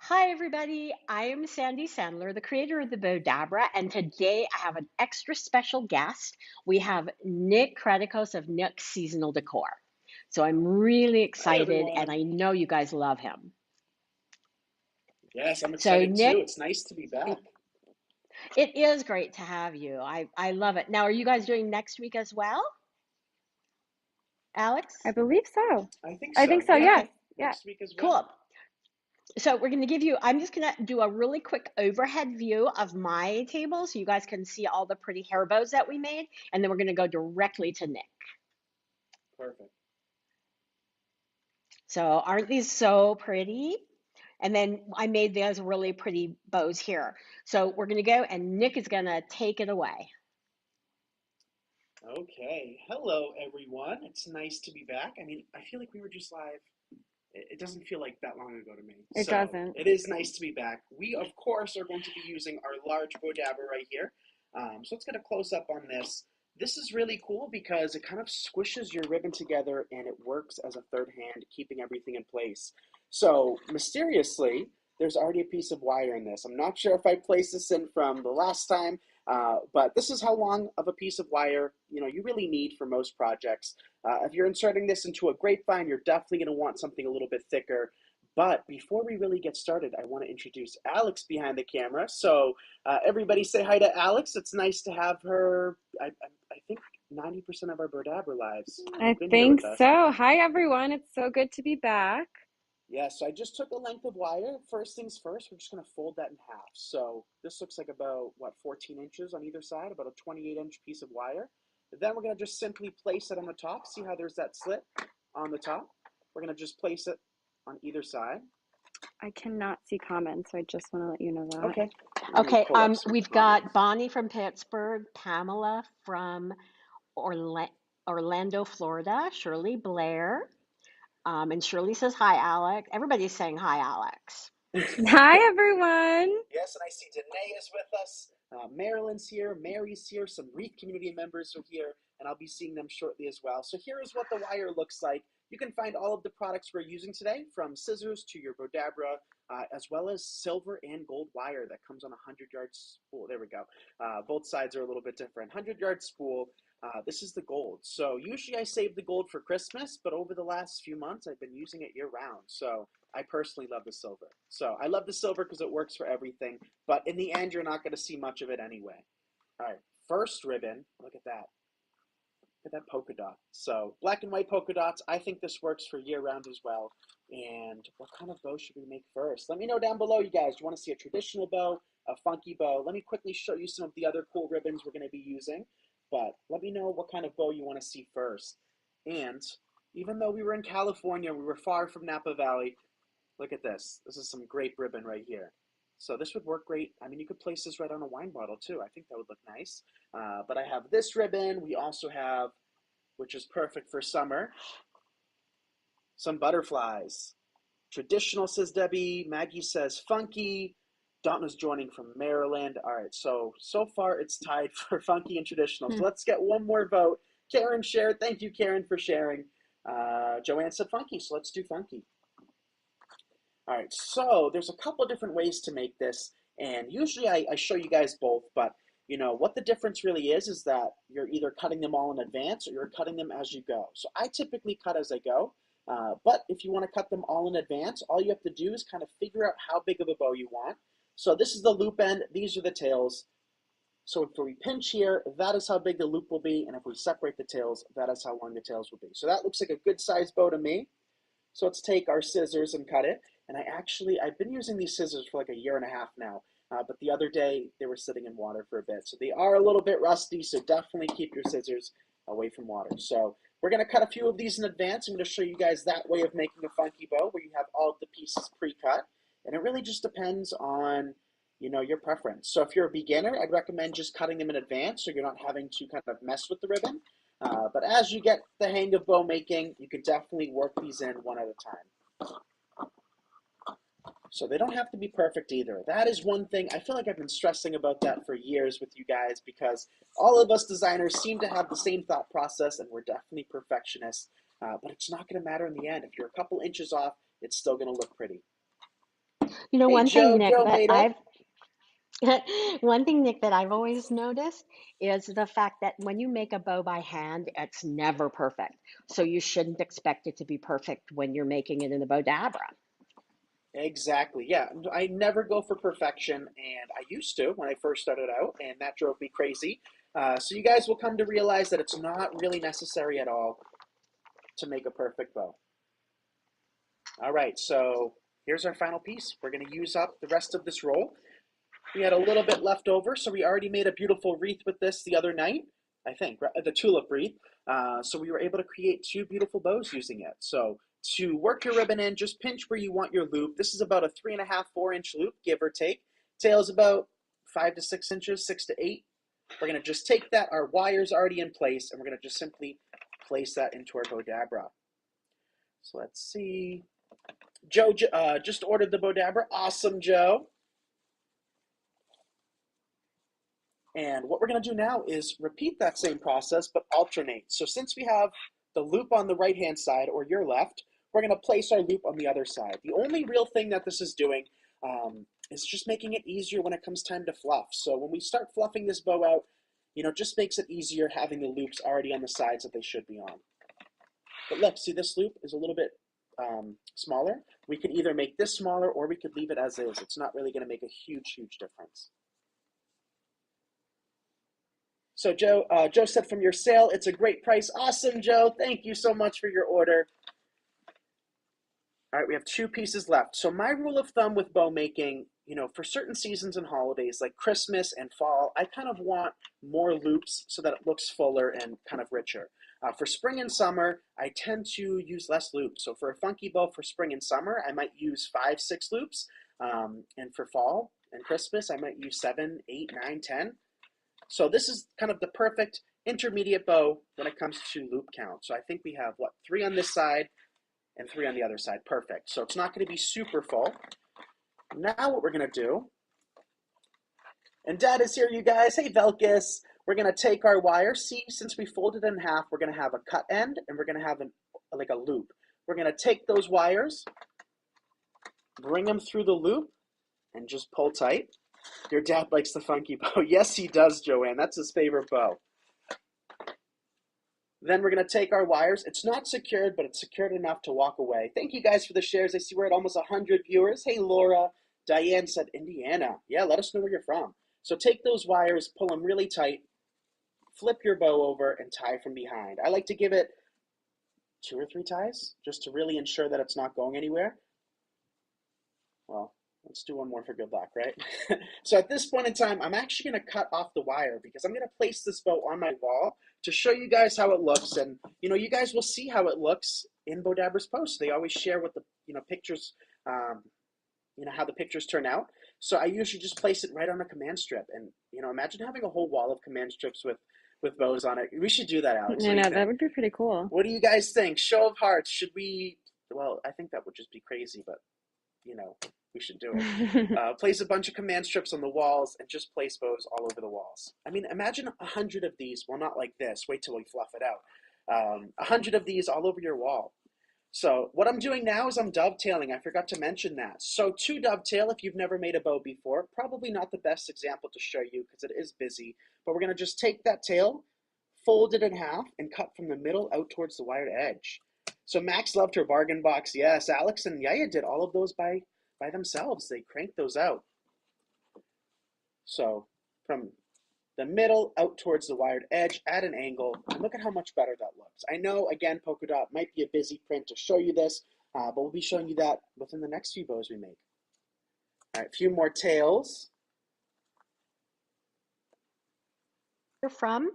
Hi, everybody. I am Sandy Sandler, the creator of the Bowdabra, and today I have an extra special guest. We have Nick Kretikos of Nick Seasonal Decor. So I'm really Hi, excited, and everyone. I know you guys love him. Yes, I'm So, excited too. Nick, It's nice to be back. it is great to have you. I love it. Now, are you guys doing next week as well, I Alex? believe so. I think I think so. so, Yeah, yes. Yeah. next week as well. Cool. So we're going to give you, I'm just going to do a really quick overhead view of my table so you guys can see all the pretty hair bows that we made. And then we're going to go directly to Nick. Perfect. So aren't these so pretty? And then I made those really pretty bows here. So we're going to go and Nick is going to take it away. Okay. Hello, everyone. It's nice to be back. I mean, I feel like we were just live. It doesn't feel like that long ago to me. It So doesn't. it is nice to be back. We, of course, are going to be using our large Bowdabra right here. So let's get a close up on this. This is really cool because it kind of squishes your ribbon together and it works as a third hand, keeping everything in place. So mysteriously, there's already a piece of wire in this. I'm not sure if I placed this in from the last time, but this is how long of a piece of wire you really need for most projects. If you're inserting this into a grapevine, you're definitely going to want something a little bit thicker. But before we really get started, I want to introduce Alex behind the camera. So everybody say hi to Alex. It's nice to have her. I think 90% of our Bowdabra lives I been here think with us. so. Hi, everyone. It's so good to be back. Yeah, so I just took a length of wire. First things first, we're just going to fold that in half. So this looks like about, what, 14 inches on either side, about a 28-inch piece of wire. Then we're going to just simply place it on the top. See how there's that slit on the top? We're going to just place it on either side. I cannot see comments, so I just want to let you know that. Okay, let me Okay, pull up some we've comments. got Bonnie from Pittsburgh, Pamela from Orla Orlando, Florida, Shirley Blair. And Shirley says hi, Alex. Everybody's saying hi, Alex. Hi, everyone. Yes, and I see Danae is with us. Marilyn's here. Mary's here. Some Wreath community members are here, and I'll be seeing them shortly as well. So here is what the wire looks like. You can find all of the products we're using today, from scissors to your Bowdabra, as well as silver and gold wire that comes on a 100-yard spool. There we go. Both sides are a little bit different. 100-yard spool. This is the gold. So usually I save the gold for Christmas, but over the last few months, I've been using it year-round. So I personally love the silver. So I love the silver because it works for everything, but in the end, you're not going to see much of it anyway. All right, first ribbon, look at that. Look at that polka dot. So black and white polka dots, I think this works for year round as well. And what kind of bow should we make first? Let me know down below, you guys. Do you want to see a traditional bow, a funky bow? Let me quickly show you some of the other cool ribbons we're going to be using. But let me know what kind of bow you want to see first. And even though we were in California, we were far from Napa Valley, look at this. This is some grape ribbon right here. So this would work great. I mean, you could place this right on a wine bottle too. I think that would look nice. But I have this ribbon. We also have, which is perfect for summer, some butterflies. Traditional, says Debbie. Maggie says funky. Donna's joining from Maryland. All right, so far it's tied for funky and traditional. Hmm. So let's get one more vote. Karen shared. Thank you, Karen, for sharing. Joanne said funky, so let's do funky. All right, so there's a couple different ways to make this, and usually I show you guys both, but what the difference really is that you're either cutting them all in advance or you're cutting them as you go. So I typically cut as I go, but if you want to cut them all in advance, all you have to do is kind of figure out how big of a bow you want. So this is the loop end, these are the tails. So if we pinch here, that is how big the loop will be, and if we separate the tails, that is how long the tails will be. So that looks like a good sized bow to me. So let's take our scissors and cut it. And I've been using these scissors for like a year and a half now. But the other day they were sitting in water for a bit. So they are a little bit rusty. So definitely keep your scissors away from water. So we're going to cut a few of these in advance. I'm going to show you guys that way of making a funky bow where you have all of the pieces pre-cut. And it really just depends on your preference. So if you're a beginner, I'd recommend just cutting them in advance so you're not having to kind of mess with the ribbon. But as you get the hang of bow making, you can definitely work these in one at a time. So they don't have to be perfect either. That is one thing. I feel like I've been stressing about that for years with you guys because all of us designers seem to have the same thought process and we're definitely perfectionists. But it's not going to matter in the end. If you're a couple inches off, it's still going to look pretty. You know, Hey, one thing, Joe. Nick, Joe that made it. I've one thing, Nick, that I've always noticed is the fact that when you make a bow by hand, it's never perfect. So you shouldn't expect it to be perfect when you're making it in the Bowdabra. Exactly. Yeah. I never go for perfection, and I used to when I first started out, and that drove me crazy. So you guys will come to realize that it's not really necessary at all to make a perfect bow. All right. So here's our final piece. We're going to use up the rest of this roll. We had a little bit left over, so we already made a beautiful wreath with this the other night, I think, the tulip wreath. So we were able to create two beautiful bows using it. So to work your ribbon in, just pinch where you want your loop. This is about a 3.5, 4-inch loop, give or take. Tail is about 5 to 6 inches, 6 to 8. We're going to just take that, our wire's already in place, and we're going to just simply place that into our Bowdabra. So let's see. Joe just ordered the Bowdabra. Awesome, Joe. And what we're going to do now is repeat that same process, but alternate. So since we have the loop on the right-hand side, or your left, we're going to place our loop on the other side. The only real thing that this is doing is just making it easier when it comes time to fluff. So when we start fluffing this bow out, just makes it easier having the loops already on the sides that they should be on. But look, see, this loop is a little bit smaller. We could either make this smaller, or we could leave it as is. It's not really going to make a huge, huge difference. So Joe said from your sale, it's a great price. Awesome, Joe. Thank you so much for your order. All right, we have 2 pieces left. So my rule of thumb with bow making, for certain seasons and holidays like Christmas and fall, I kind of want more loops so that it looks fuller and kind of richer. For spring and summer, I tend to use less loops. So for a funky bow for spring and summer, I might use 5, 6 loops. And for fall and Christmas, I might use 7, 8, 9, 10. So this is kind of the perfect intermediate bow when it comes to loop count. So I think we have, 3 on this side and 3 on the other side. Perfect. So it's not going to be super full. Now what we're going to do, and Dad is here, you guys. Hey, Velkus. We're going to take our wire. See, since we folded it in half, we're going to have a cut end, and we're going to have like a loop. We're going to take those wires, bring them through the loop, and just pull tight. Your dad likes the funky bow. Yes, he does, Joanne. That's his favorite bow. Then we're going to take our wires. It's not secured, but it's secured enough to walk away. Thank you guys for the shares. I see we're at almost 100 viewers. Hey, Laura. Diane said Indiana. Yeah, let us know where you're from. So take those wires, pull them really tight, flip your bow over, and tie from behind. I like to give it 2 or 3 ties just to really ensure that it's not going anywhere. Well, let's do one more for good luck, right? So at this point in time, I'm actually going to cut off the wire because I'm going to place this bow on my wall to show you guys how it looks. And, you guys will see how it looks in Bowdabra's posts. They always share what the, pictures, how the pictures turn out. So I usually just place it right on a command strip. And, imagine having a whole wall of command strips with bows on it. We should do that, Alex. I know, that would be pretty cool. What do you guys think? Show of hearts. Should we? Well, I think that would just be crazy, but, we should do it. Place a bunch of command strips on the walls and just place bows all over the walls. I mean, imagine 100 of these. Well, not like this. Wait till we fluff it out. 100 of these all over your wall. So what I'm doing now is I'm dovetailing. I forgot to mention that. So to dovetail, if you've never made a bow before, probably not the best example to show you because it is busy. But we're going to just take that tail, fold it in half, and cut from the middle out towards the wired edge. So Max loved her bargain box. Yes, Alex and Yaya did all of those by themselves. They cranked those out. So from the middle out towards the wired edge at an angle, and look at how much better that looks. I know, again, polka dot might be a busy print to show you this, but we'll be showing you that within the next few bows we make. All right, a few more tails. You're from.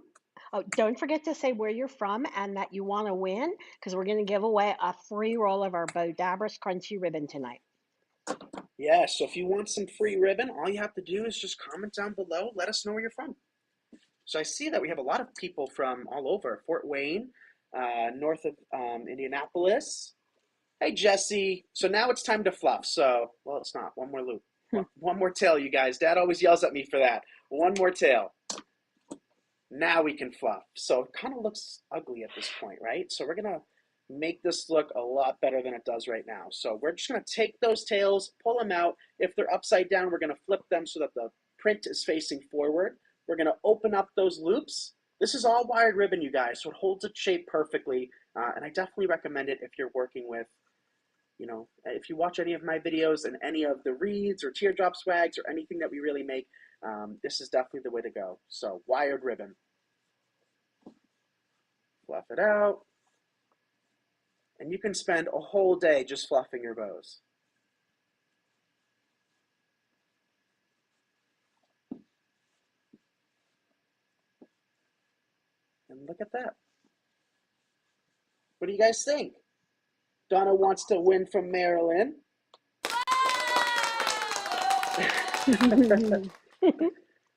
Oh, don't forget to say where you're from and that you want to win, because we're going to give away a free roll of our Bowdabra's Crunchy Ribbon tonight. Yeah, so if you want some free ribbon, all you have to do is just comment down below. Let us know where you're from. So I see that we have a lot of people from all over. Fort Wayne, north of Indianapolis. Hey, Jesse. So now it's time to fluff. So, well, it's not. One more loop. One more tail, you guys. Dad always yells at me for that. One more tail. Now we can fluff. So it kind of looks ugly at this point, right? So we're going to make this look a lot better than it does right now. So we're just going to take those tails, pull them out. If they're upside down, we're going to flip them so that the print is facing forward. We're going to open up those loops. This is all wired ribbon, you guys, so it holds its shape perfectly. And I definitely recommend it if you're working with, you know, if you watch any of my videos and any of the wreaths or teardrop swags or anything that we really make, this is definitely the way to go. So wired ribbon. Fluff it out. And you can spend a whole day just fluffing your bows. And look at that. What do you guys think? Donna wants to win from Marilyn.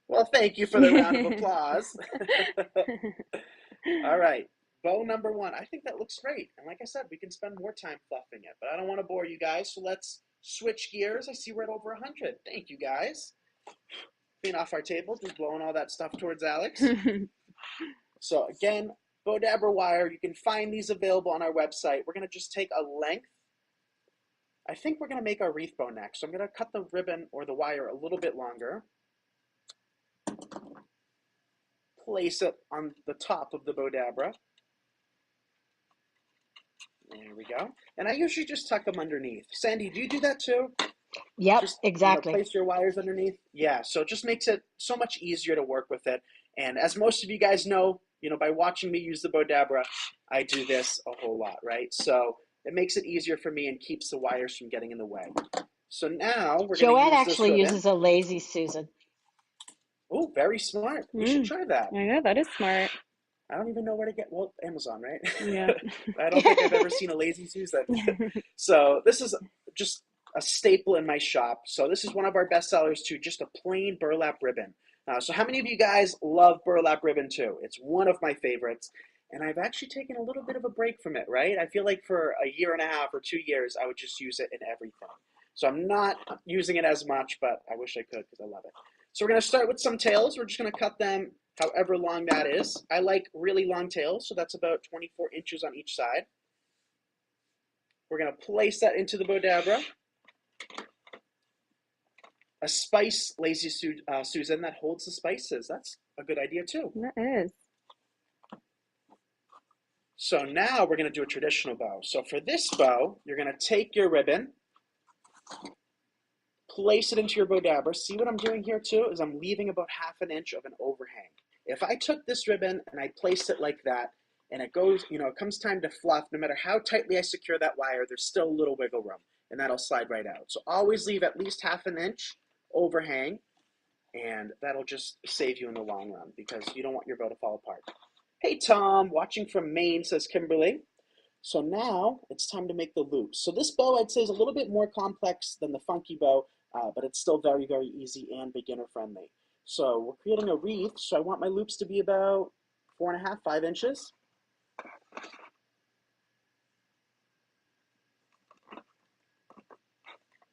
Well, thank you for the round of applause. All right, bow number 1. I think that looks great. And like I said, we can spend more time fluffing it, but I don't want to bore you guys, so let's switch gears. I see we're at over 100. Thank you, guys. Clean off our table, just blowing all that stuff towards Alex. So again, Bowdabra wire, you can find these available on our website. We're going to just take a length. I think we're going to make our wreath bow next. So I'm going to cut the ribbon or the wire a little bit longer. Place it on the top of the Bowdabra. There we go. And I usually just tuck them underneath. Sandy, do you do that too? Yep, Just, exactly. place your wires underneath. Yeah, so it just makes it so much easier to work with it. And as most of you guys know, by watching me use the Bowdabra, I do this a whole lot, right? So it makes it easier for me and keeps the wires from getting in the way. So now we're going to Joette use this actually ribbon. uses a lazy Susan. Oh, very smart. We should try that. I know, that is smart. I don't even know where to get, well, Amazon, right? Yeah. I don't think I've ever seen a lazy Susan. So this is just a staple in my shop. So this is one of our best sellers too, just a plain burlap ribbon. So how many of you guys love burlap ribbon too? It's one of my favorites. And I've actually taken a little bit of a break from it, right? I feel like for a year and a half or 2 years, I would just use it in everything. So I'm not using it as much, but I wish I could because I love it. So we're going to start with some tails. We're just going to cut them however long that is. I like really long tails, so that's about 24 inches on each side. We're going to place that into the Bowdabra. A spice lazy Susan that holds the spices. That's a good idea too. That is. So now we're going to do a traditional bow. So for this bow, you're going to take your ribbon, place it into your Bowdabra. See what I'm doing here too is I'm leaving about 1/2 inch of an overhang. If I took this ribbon and I placed it like that, and it goes, it comes time to fluff, no matter how tightly I secure that wire, there's still a little wiggle room, and that'll slide right out. So always leave at least 1/2 inch overhang, and that'll just save you in the long run because you don't want your bow to fall apart. Hey Tom, watching from Maine, says Kimberly. So now it's time to make the loops. So this bow I'd say is a little bit more complex than the funky bow, but it's still very, very easy and beginner friendly. So we're creating a wreath, so I want my loops to be about 4.5, 5 inches.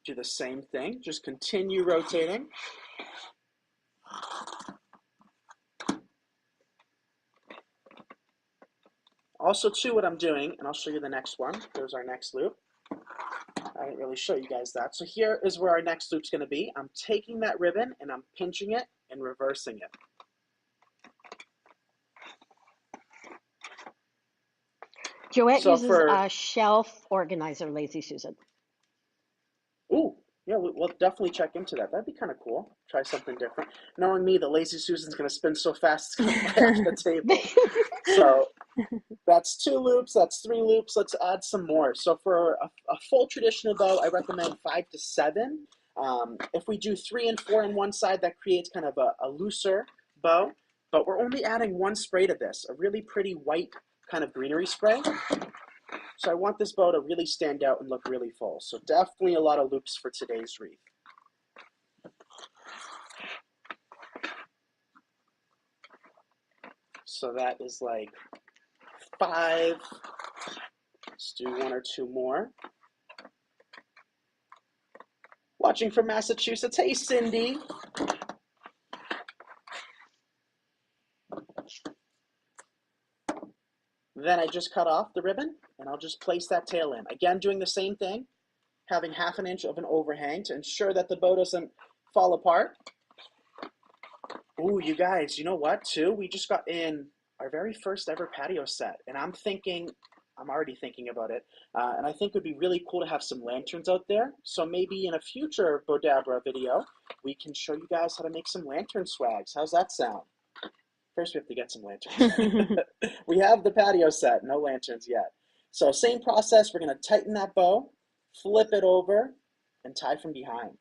Do the same thing, just continue rotating. Also too, what I'm doing, and I'll show you the next one, there's our next loop. I didn't really show you guys that. So here is where our next loop's going to be. I'm taking that ribbon and I'm pinching it and reversing it. Joette uses a shelf organizer lazy Susan. Ooh, yeah, we'll definitely check into that. That'd be kind of cool. Try something different. Knowing me, the lazy Susan's going to spin so fast it's going to fly off the table. So that's 2 loops, that's 3 loops. Let's add some more. So for a full traditional bow, I recommend 5 to 7. If we do 3 and 4 on one side, that creates kind of a looser bow. But we're only adding 1 spray to this, a really pretty white kind of greenery spray. So I want this bow to really stand out and look really full. So definitely a lot of loops for today's wreath. So that is like 5. Let's do 1 or 2 more. Watching from Massachusetts. Hey, Cindy. Then I just cut off the ribbon and I'll just place that tail in. Again, doing the same thing, having 1/2 inch of an overhang to ensure that the bow doesn't fall apart. Ooh, you guys, you know what, too? We just got in our very first ever patio set, and I'm already thinking about it, and I think it would be really cool to have some lanterns out there. So maybe in a future Bowdabra video, we can show you guys how to make some lantern swags. How's that sound? First, we have to get some lanterns. We have the patio set, no lanterns yet. So same process, we're going to tighten that bow, flip it over, and tie from behind.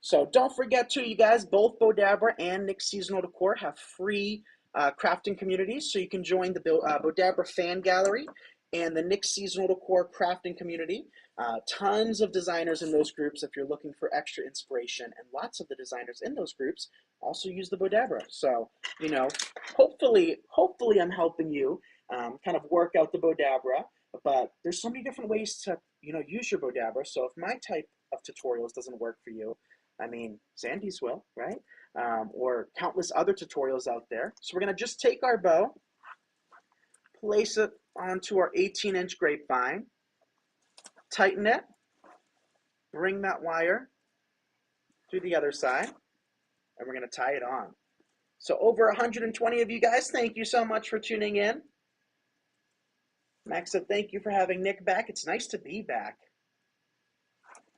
So don't forget to, you guys, both Bowdabra and Nick Seasonal Decor have free crafting communities. So you can join the Bowdabra Fan Gallery and the Nick Seasonal Decor crafting community. Tons of designers in those groups if you're looking for extra inspiration, and lots of the designers in those groups also use the Bowdabra. So, you know, hopefully I'm helping you kind of work out the Bowdabra, but there's so many different ways to, you know, use your Bowdabra. So if my type of tutorials doesn't work for you, I mean, Sandy's will, right? Or countless other tutorials out there. So we're going to just take our bow, place it onto our 18-inch grapevine, tighten it, bring that wire through the other side, and we're going to tie it on. So over 120 of you guys, thank you so much for tuning in. Max said, thank you for having Nick back. It's nice to be back.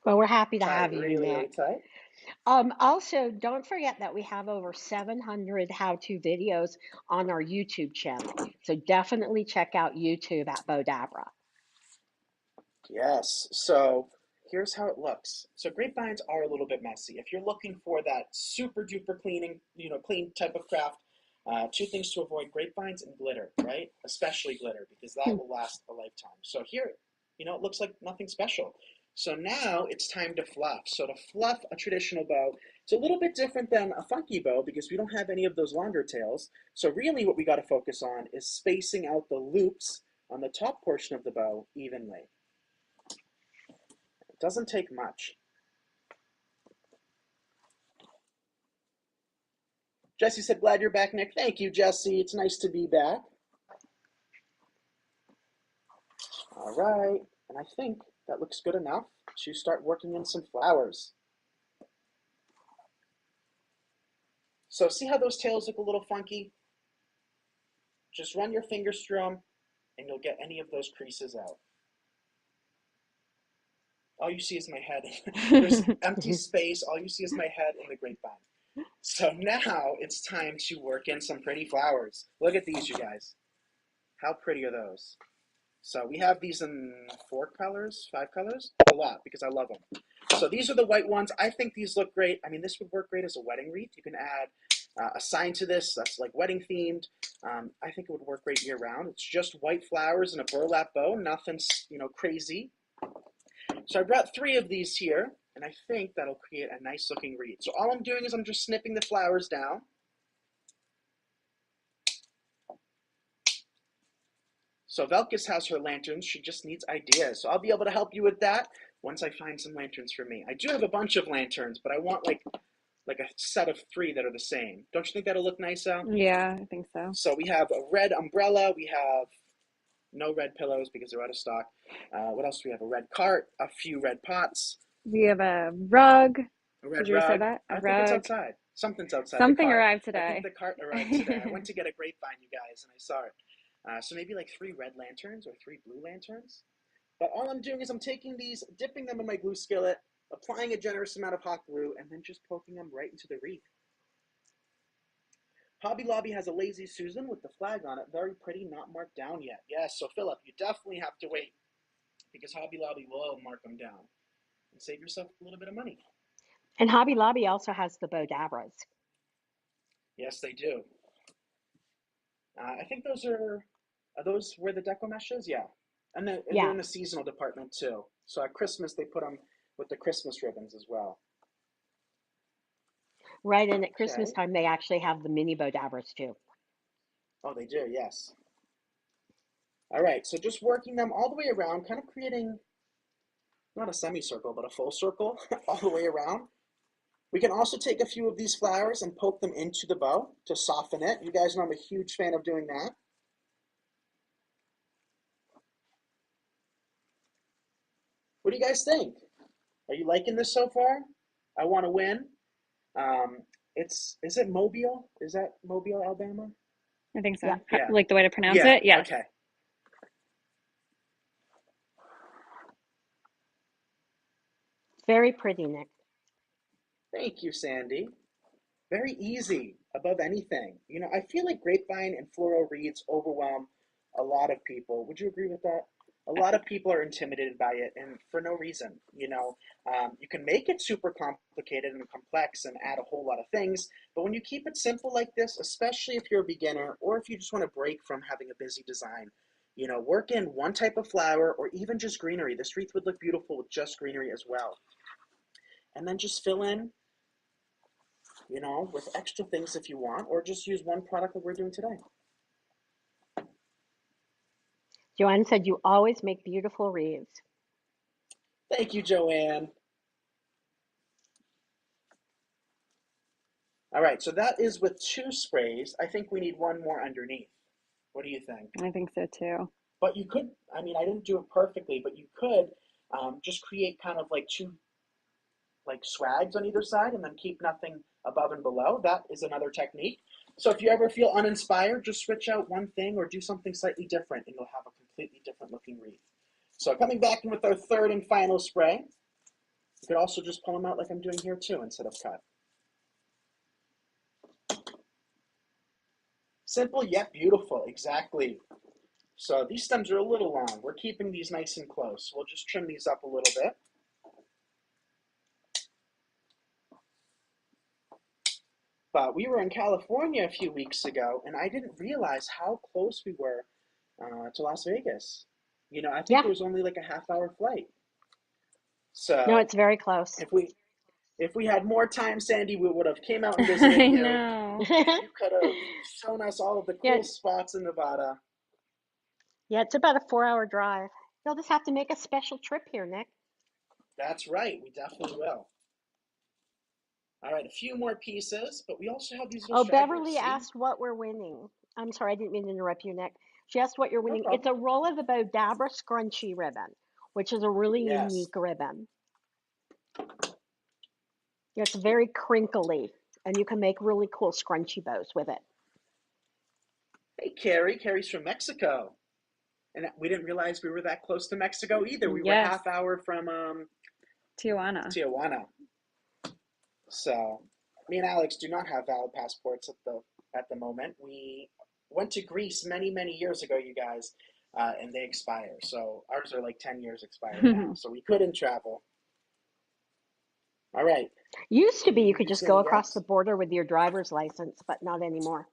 Well, we're happy to Tie have it you, really, really Nick. tight. Also, don't forget that we have over 700 how-to videos on our YouTube channel. So definitely check out YouTube at Bowdabra. Yes, so here's how it looks. So grapevines are a little bit messy. If you're looking for that super duper cleaning, clean type of craft, 2 things to avoid: grapevines and glitter, right? Especially glitter, because that will last a lifetime. So here, it looks like nothing special. So now it's time to fluff. So to fluff a traditional bow, it's a little bit different than a funky bow because we don't have any of those longer tails. So really what we got to focus on is spacing out the loops on the top portion of the bow evenly. It doesn't take much. Jesse said, glad you're back, Nick. Thank you, Jesse. It's nice to be back. All right, and I think that looks good enough to start working in some flowers. So see how those tails look a little funky? Just run your fingers through them and you'll get any of those creases out. All you see is my head. There's empty space. All you see is my head in the grapevine. So now it's time to work in some pretty flowers. Look at these, you guys. How pretty are those? So we have these in 4 colors, 5 colors, a lot because I love them. So these are the white ones. I think these look great. I mean, this would work great as a wedding wreath. You can add a sign to this that's like wedding themed. I think it would work great year round. It's just white flowers and a burlap bow, nothing, crazy. So I brought 3 of these here, and I think that'll create a nice looking wreath. So all I'm doing is I'm just snipping the flowers down. So Velkus has her lanterns. She just needs ideas. So I'll be able to help you with that once I find some lanterns for me. I do have a bunch of lanterns, but I want like a set of 3 that are the same. Don't you think that'll look nice, Al? Yeah, I think so. So we have a red umbrella. We have no red pillows because they're out of stock. What else do we have? A red cart, a few red pots. We have a rug. A red Did you rug. say that? A I rug. think it's outside. Something's outside Something the cart. arrived today. I think the cart arrived today. I went to get a grapevine, you guys, and I saw it. So maybe like 3 red lanterns or 3 blue lanterns. But all I'm doing is I'm taking these, dipping them in my glue skillet, applying a generous amount of hot glue, and then just poking them right into the wreath. Hobby Lobby has a Lazy Susan with the flag on it. Very pretty, not marked down yet. Yes, so Philip, you definitely have to wait because Hobby Lobby will mark them down and save yourself a little bit of money. And Hobby Lobby also has the Bowdabras. Yes, they do. I think those are those where the deco mesh is? Yeah. And they're in the seasonal department too. So at Christmas, they put them with the Christmas ribbons as well. Right, and at Christmas time, they actually have the mini Bowdabras too. Oh, they do, yes. All right, so just working them all the way around, kind of creating, not a semicircle, but a full circle all the way around. We can also take a few of these flowers and poke them into the bow to soften it. You guys know I'm a huge fan of doing that. What do you guys think? Are you liking this so far? I want to win. Um, is it Mobile? Is that Mobile, Alabama? I think so. Yeah. Yeah. Like the way to pronounce Yeah. it? Yes. Okay. Very pretty, Nick. Thank you, Sandy. Very easy above anything. You know, I feel like grapevine and floral wreaths overwhelm a lot of people. Would you agree with that? A lot of people are intimidated by it, and for no reason. You can make it super complicated and complex and add a whole lot of things, but when you keep it simple like this, especially if you're a beginner or if you just want to break from having a busy design, work in one type of flower or even just greenery. This wreath would look beautiful with just greenery as well. And then just fill in with extra things if you want, or just use one product like we're doing today. Joanne said you always make beautiful wreaths. Thank you, Joanne. All right, so that is with 2 sprays. I think we need one more underneath. What do you think? I think so too. But you could, I didn't do it perfectly, but you could just create kind of like 2 like swags on either side and then keep nothing above and below. That is another technique. So if you ever feel uninspired, just switch out one thing or do something slightly different and you'll have a completely different looking wreath. So coming back in with our third and final spray, you could also just pull them out like I'm doing here too instead of cut. Simple yet beautiful, exactly. So these stems are a little long. We're keeping these nice and close. We'll just trim these up a little bit. But we were in California a few weeks ago, and I didn't realize how close we were to Las Vegas. I think Yeah. it was only like a half-hour flight. No, So it's very close. if we had more time, Sandy, we would have came out and visited I you, know. and you could have shown us all of the Yeah, cool spots in Nevada. yeah, it's about a 4-hour drive. You'll just have to make a special trip here, Nick. That's right, we definitely will. All right, a few more pieces, but we also have these little Oh, stragglers, Beverly see? asked what we're winning. I'm sorry, I didn't mean to interrupt you, Nick. She asked what you're No winning. It's problem. a roll of the Bowdabra scrunchy ribbon, which is a really Yes. unique ribbon. It's very crinkly, and you can make really cool scrunchy bows with it. Hey, Carrie. Carrie's from Mexico. And we didn't realize we were that close to Mexico either. We were Yes. half hour from Tijuana. Tijuana. So me and Alex do not have valid passports at the moment. We went to Greece many, many years ago, you guys, and they expire. So ours are like 10 years expired now. So we couldn't travel. All right. Used to be you Would could you just say go any across the guess? border with your driver's license, but not anymore.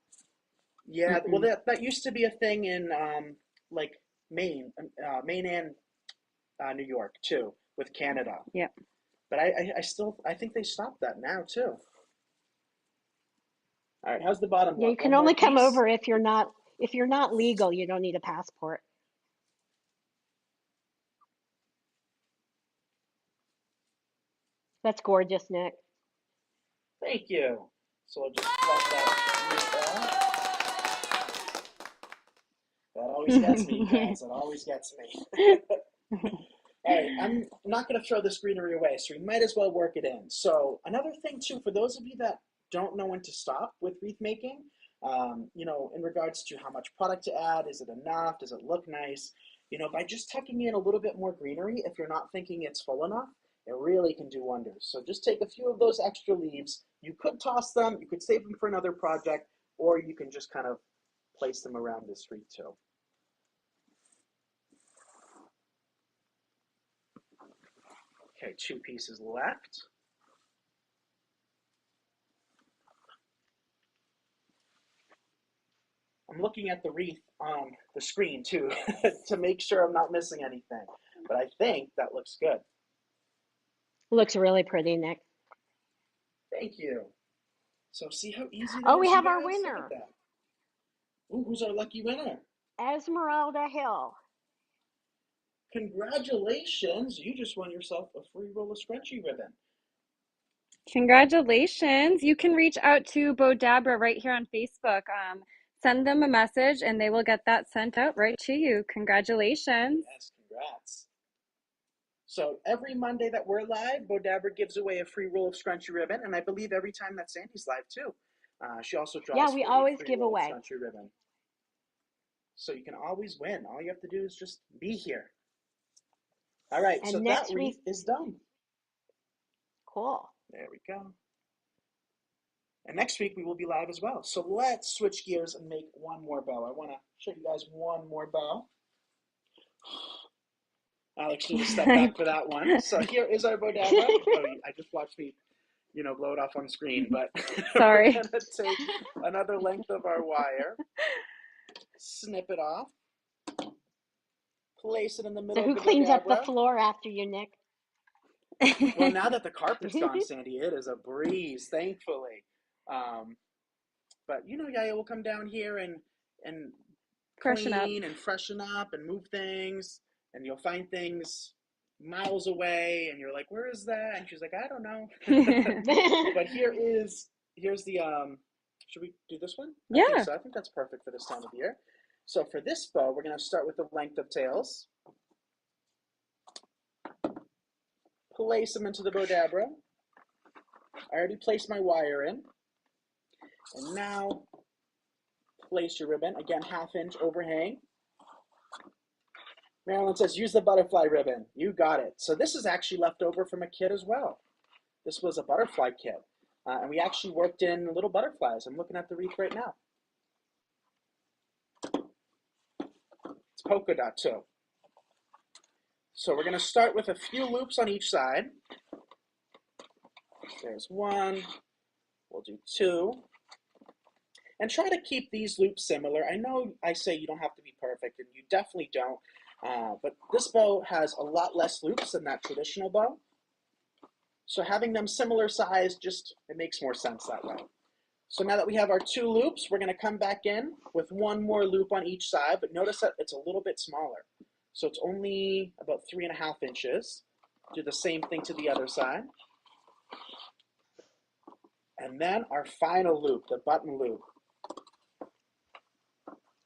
Yeah, well, Mm-mm. that used to be a thing in like Maine and New York too, with Canada. Yep. But I think they stopped that now too. All right, how's the bottom Yeah, you look? can One more only come piece? over if you're not legal, you don't need a passport. That's gorgeous, Nick. Thank you. So we'll just flush that. That always gets me, you guys. That always gets me. All right, I'm not going to throw this greenery away, so we might as well work it in. So another thing too, for those of you that don't know when to stop with wreath making, in regards to how much product to add, is it enough? Does it look nice? By just tucking in a little bit more greenery, if you're not thinking it's full enough, it really can do wonders. So just take a few of those extra leaves. You could toss them, you could save them for another project, or you can just kind of place them around this wreath too. Okay, 2 pieces left. I'm looking at the wreath on the screen too to make sure I'm not missing anything. But I think that looks good. Looks really pretty, Nick. Thank you. So see how easy that Oh, we is, you have our guys? Look at winner, that. Ooh, who's our lucky winner? Esmeralda Hill. Congratulations. You just won yourself a free roll of scrunchie ribbon. Congratulations. You can reach out to Bowdabra right here on Facebook. Send them a message and they will get that sent out right to you. Congratulations. Yes, congrats. So every Monday that we're live, Bowdabra gives away a free roll of scrunchy ribbon, and I believe every time that Sandy's live too. She also Yeah, draws we for a always free give roll of away. scrunchy ribbon. So you can always win. All you have to do is just be here. All right, so And that next wreath week, is done. cool. There we go. And next week we will be live as well. So let's switch gears and make one more bow. I want to show you guys one more bow. Alex needs to step back for that one. So here is our Bowdabra. Oh, I just watched me, blow it off on screen, but Sorry. we're going to take another length of our wire, snip it off, place it in the So middle who of the cleans up the Bowdabra. floor after you, Nick? Well, now that the carpet's gone, Sandy, it is a breeze, thankfully. But Yaya will come down here and Freshen up. clean and freshen up and move things, and you'll find things miles away, and you're like, "Where is that?" And she's like, "I don't know." But here's the should we do this one? Yeah. I think so. I think that's perfect for this time of year. So for this bow, we're going to start with the length of tails. Place them into the Bowdabra. I already placed my wire in. And now place your ribbon. Again, 1/2 inch overhang. Marilyn says, use the butterfly ribbon. You got it. So this is actually left over from a kit as well. This was a butterfly kit. And we actually worked in little butterflies. I'm looking at the wreath right now. It's polka dot too. So we're going to start with a few loops on each side. There's one. We'll do 2. And try to keep these loops similar. I know I say you don't have to be perfect, and you definitely don't. But this bow has a lot less loops than that traditional bow. So having them similar size, it makes more sense that way. So now that we have our 2 loops, we're going to come back in with one more loop on each side, but notice that it's a little bit smaller. So it's only about 3.5 inches. Do the same thing to the other side. And then our final loop, the button loop.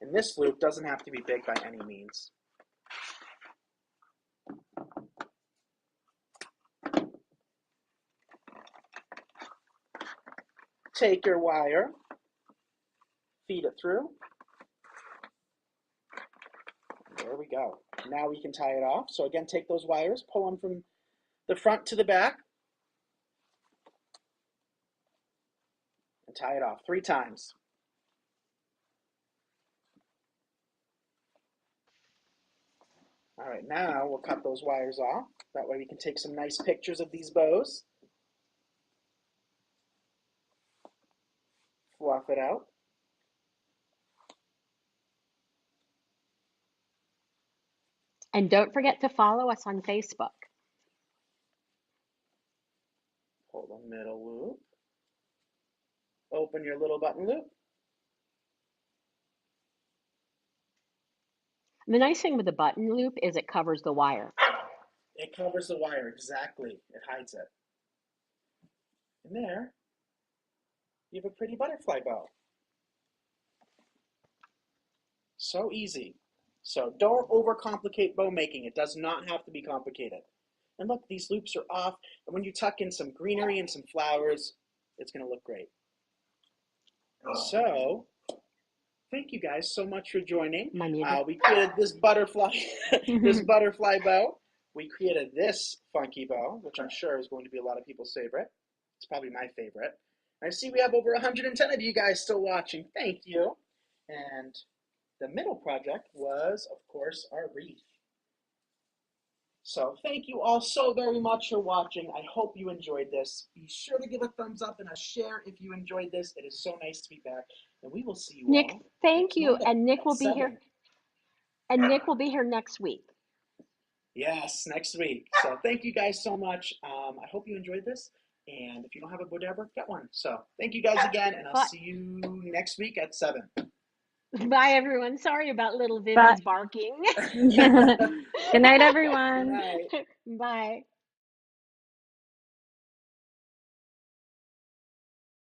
And this loop doesn't have to be big by any means. Take your wire, feed it through. There we go. Now we can tie it off. So again, take those wires, pull them from the front to the back, and tie it off 3 times. All right, now we'll cut those wires off. That way we can take some nice pictures of these bows. Fluff it out. And don't forget to follow us on Facebook. Pull the middle loop. Open your little button loop. The nice thing with the button loop is it covers the wire. It covers the wire, exactly. It hides it. And there, you have a pretty butterfly bow. So easy. So don't overcomplicate bow making. It does not have to be complicated. And look, these loops are off. And when you tuck in some greenery and some flowers, it's going to look great. So, thank you guys so much for joining. We created this butterfly, bow. We created this funky bow, which I'm sure is going to be a lot of people's favorite. It's probably my favorite. I see we have over 110 of you guys still watching. Thank you. And the middle project was, of course, our wreath. So thank you all so very much for watching. I hope you enjoyed this. Be sure to give a thumbs up and a share if you enjoyed this. It is so nice to be back. And we will see you Nick, all thank you. Monday And Nick at will be 7. here. And Nick will be here next week. Yes, next week. So thank you guys so much. I hope you enjoyed this. And if you don't have a Bowdabra, get one. So thank you guys again, and I'll see you next week at 7. Bye, everyone. Sorry about little Vivi's barking. Good night, everyone. Good night. Bye.